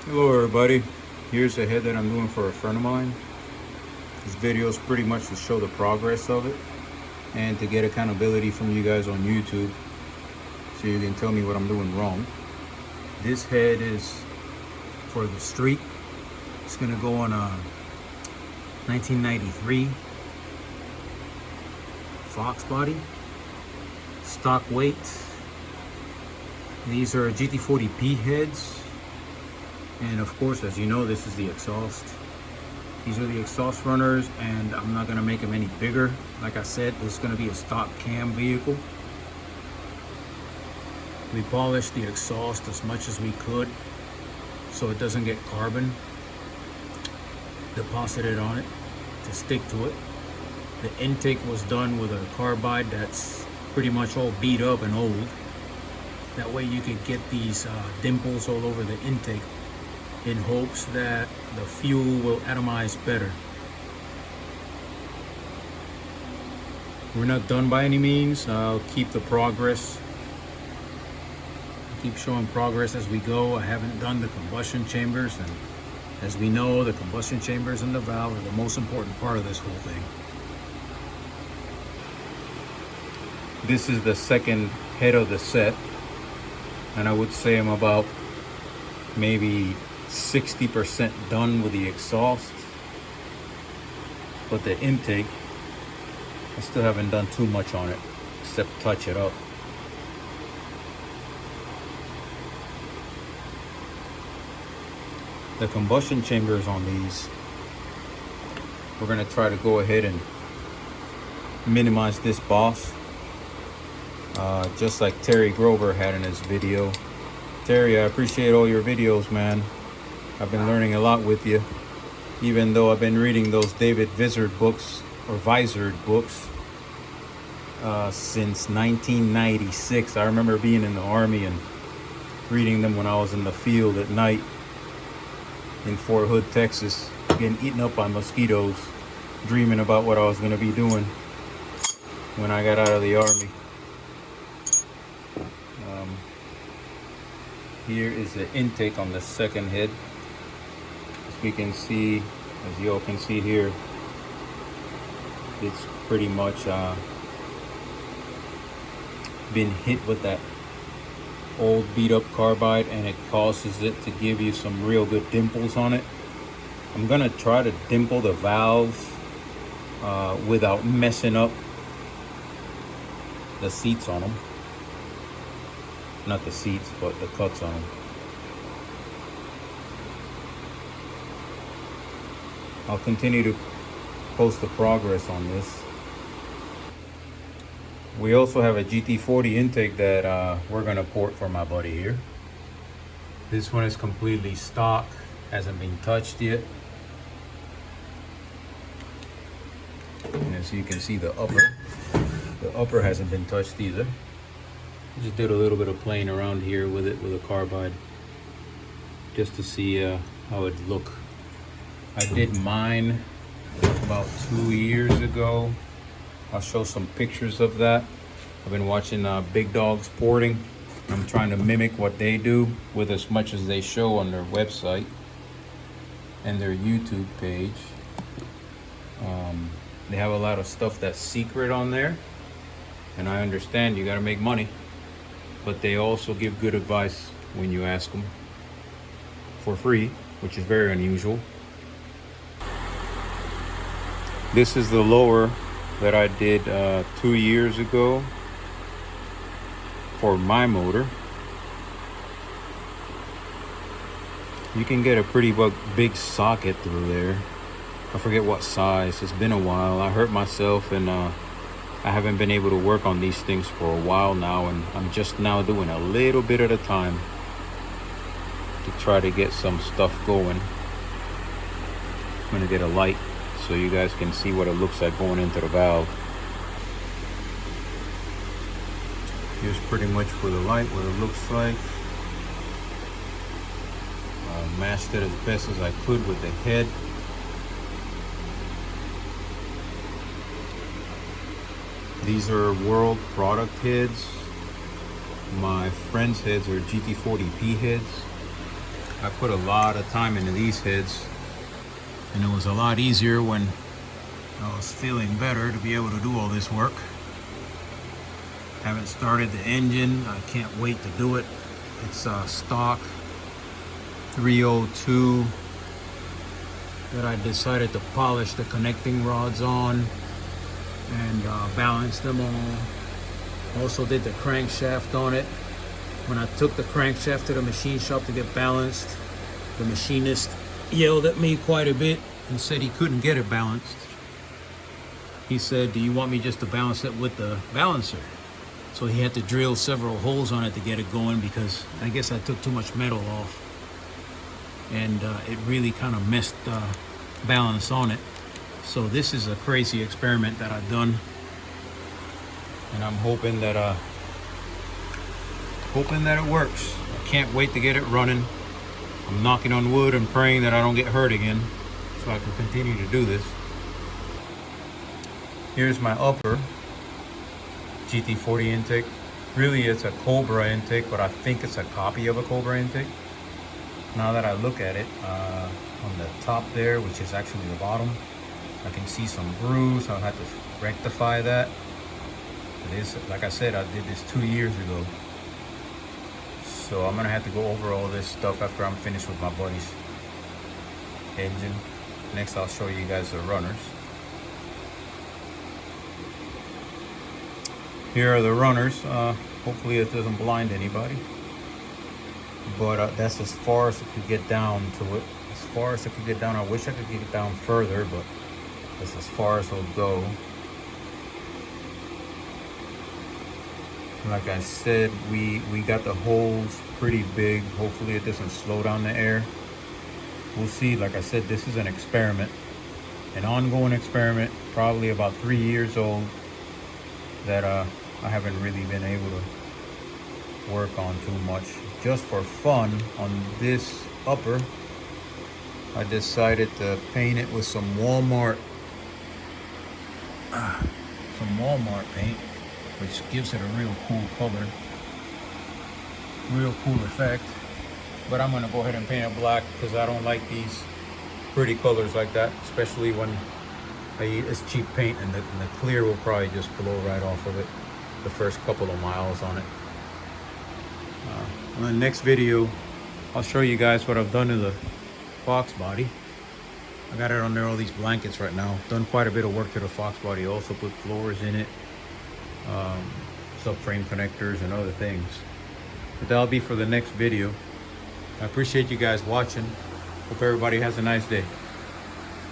Hello everybody, here's a head that I'm doing for a friend of mine. This video is pretty much to show the progress of it and to get accountability from you guys on YouTube so you can tell me what I'm doing wrong. This head is for the street. It's gonna go on a 1993 Fox body, stock weight. These are GT40p heads. And of course, as you know, this is the exhaust. These are the exhaust runners, and I'm not gonna make them any bigger. Like I said, this is gonna be a stock cam vehicle. We polished the exhaust as much as we could so it doesn't get carbon deposited on it to stick to it. The intake was done with a carbide that's pretty much all beat up and old. That way you could get these dimples all over the intake, in hopes that the fuel will atomize better. We're not done by any means. I'll keep the progress. Keep showing progress as we go. I haven't done the combustion chambers, and as we know, the combustion chambers and the valve are the most important part of this whole thing. This is the second head of the set, and I would say I'm about maybe 60% done with the exhaust, but the intake, I still haven't done too much on it except touch it up. The combustion chambers on these, we're going to try to go ahead and minimize this boss, just like Terry Grover had in his video. Terry, I appreciate all your videos, man. I've been learning a lot with you, even though I've been reading those David Vizard books, or Vizard books, since 1996. I remember being in the Army and reading them when I was in the field at night in Fort Hood, Texas, getting eaten up by mosquitoes, dreaming about what I was going to be doing when I got out of the Army. Here is the intake on the second head. As we can see, as you all can see here, it's pretty much been hit with that old beat up carbide, and it causes it to give you some real good dimples on it. I'm gonna try to dimple the valves without messing up the seats on them. Not the seats, but the cuts on them. I'll continue to post the progress on this. We also have a GT40 intake that we're gonna port for my buddy here. This one is completely stock, hasn't been touched yet. And as you can see, the upper hasn't been touched either. Just did a little bit of playing around here with it with a carbide, just to see how it look. I did mine about 2 years ago. I'll show some pictures of that. I've been watching Big Dogs porting. I'm trying to mimic what they do with as much as they show on their website and their YouTube page. They have a lot of stuff that's secret on there, and I understand you gotta make money, but they also give good advice when you ask them for free, which is very unusual. This is the lower that I did 2 years ago for my motor. You can get a pretty big socket through there. I forget what size. It's been a while. I hurt myself, and I haven't been able to work on these things for a while now, and I'm just now doing a little bit at a time to try to get some stuff going. I'm gonna get a light so you guys can see what it looks like going into the valve. Here's pretty much for the light, what it looks like. Masked it as best as I could with the head. These are world product heads. My friend's heads are GT40p heads. I put a lot of time into these heads, and it was a lot easier when I was feeling better to be able to do all this work. Haven't started the engine. I can't wait to do it. It's stock 302 that I decided to polish the connecting rods on and balance them all. Also did the crankshaft on it. When I took the crankshaft to the machine shop to get balanced, the machinist yelled at me quite a bit and said he couldn't get it balanced. He said, "Do you want me just to balance it with the balancer?" So he had to drill several holes on it to get it going, because I guess I took too much metal off, and it really kind of messed balance on it. So this is a crazy experiment that I've done, and I'm hoping that it works. I can't wait to get it running. I'm knocking on wood and praying that I don't get hurt again, so I can continue to do this. Here's my upper GT40 intake. Really, it's a Cobra intake, but I think it's a copy of a Cobra intake. Now that I look at it, on the top there, which is actually the bottom, I can see some grooves. I'll have to rectify that. It is, like I said, I did this 2 years ago. So I'm gonna have to go over all this stuff after I'm finished with my buddy's engine. Next, I'll show you guys the runners. Here are the runners. Hopefully it doesn't blind anybody. But that's as far as it could get down to it. As far as it could get down. I wish I could get it down further, but that's as far as it'll go. Like I said, we got the holes pretty big. Hopefully it doesn't slow down the air. We'll see. Like I said, this is an experiment, an ongoing experiment, probably about 3 years old, that I haven't really been able to work on too much. Just for fun, on this upper, I decided to paint it with some Walmart paint, which gives it a real cool color, real cool effect. But I'm gonna go ahead and paint it black because I don't like these pretty colors like that, especially when it's cheap paint, and the clear will probably just blow right off of it the first couple of miles on it. In the next video, I'll show you guys what I've done to the Fox body. I got it under all these blankets right now. Done quite a bit of work to the Fox body. Also put floors in it, subframe connectors and other things. But that'll be for the next video. I appreciate you guys watching. Hope everybody has a nice day.